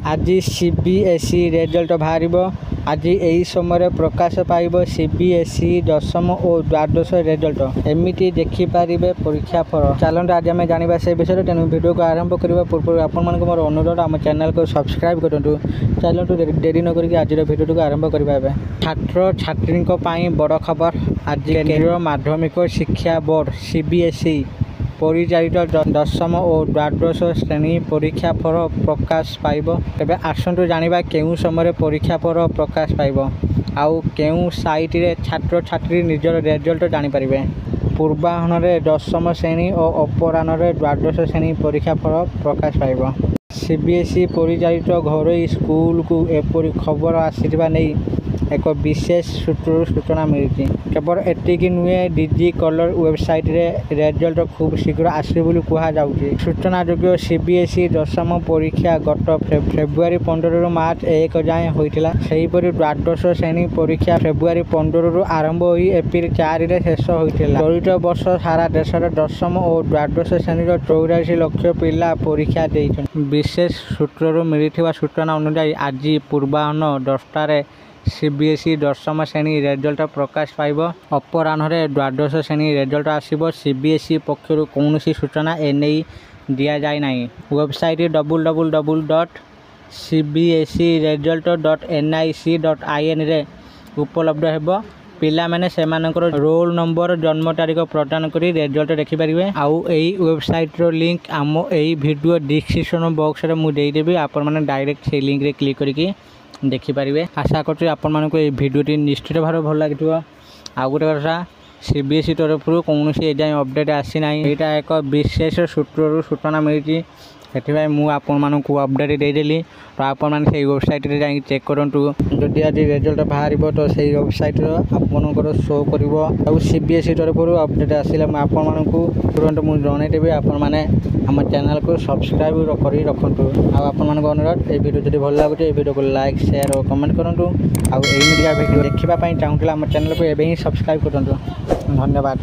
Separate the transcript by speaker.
Speaker 1: आज CBSE result बाहर आज यही समय प्रकाश पाइब सीबीएसई दशम और द्वादश रिजल्ट एमती देखिपारे परीक्षा फल। चलते आज आम जाना से विषय तेणु वीडियो को आरंभ करने पूर्व आपण मानक मोर अनुरोध आम चैनल को सब्सक्राइब करूँ। चलतु डेरी नक आज वीडियो को आरंभ करवा। छात्र छात्री बड़ खबर आज केंद्रीय माध्यमिक शिक्षा बोर्ड सीबीएसई परिचालित दशम और द्वादश श्रेणी परीक्षा फल प्रकाश पाइब। तेबे आसंतु जानिबा केउ समय परीक्षा फल प्रकाश पाइब आउ केउ साइट रे छात्र छात्री निजर रिजल्ट जानि परिबे। पूर्वाह्न रे दशम श्रेणी और अपराह्न रे द्वादश श्रेणी परीक्षा फल प्रकाश पाइब। सीबीएसई परिचालित घरोई स्कूल को एपरी खबर आसीथिबा नै एक विशेष सूत्र सूचना मिली। केवल एतिकी नुहे डिजी कलर वेबसाइट रे रिजल्ट खूब शीघ्र आसे बोली कहा जाउची। सूचना योग्य सीबीएसई दशम परीक्षा गत फेब्रुआरी 15 रु मार्च 1 जाए होइतिला। सेहीपरि द्वादश श्रेणी परीक्षा फेब्रुआरी 15 रु आरंभ होई एप्रिल 4 रे शेष होइतिला। चलित वर्ष सारा देश रे दशम और द्वादश श्रेणी 84 लाख पिला परीक्षा देइछन। विशेष सूत्र मिलिथिबा सूचना अनुसार आज पूर्वाह्न 10टा रे सीबीएसई दशम श्रेणी रिजल्ट प्रकाश पाइब। अपराह्न द्वादश श्रेणी रिजल्ट आसिब। सीबीएसई पक्षर कौन सूचना एने दि जाए ना। वेबसाइट www.cbseresult.nic.in रे उपलब्ध हेबो। पिला माने सेमानकर रोल नंबर जन्म तारीख प्रदान करी रिजल्ट देखिपारे। आउ एई वेबसाइट रो लिंक आम एई वीडियो डिस्क्रिप्शन बॉक्स रे मु देई देबी। आपण माने डायरेक्ट से लिंक रे क्लिक करके देखिपारे। आशा करछु आपण मानको ए वीडियोटी निश्चित भाव भल लागिथिबो। आ गोटे कथा सीबीएसई तरफ कौन एजाएं अपडेट आसी ना। यहाँ एक विशेष सूत्र सूचना मिली से मुझे अपडेट देदेली। तो आपण मैंने से वेबसाइट रे जाई चेक करंतु। जदि आज रिजल्ट बाहर तो से वेबसाइट आपनकर शो कर। सीबीएसई तरफ अपडेट आसिले आपण मानकु तुरंत मुझे जनईदेवी। आपण मैंने आम चैनल को सब्सक्राइब कर रखुँ। आपण मान अनुरोध ये वीडियो जब भल लगे वीडियो को लाइक शेयर और कमेंट करूँ। आउ वीडियो देखा चाहूँगा आम चैनल को एवं ही सब्सक्राइब करूँ। धन्यवाद।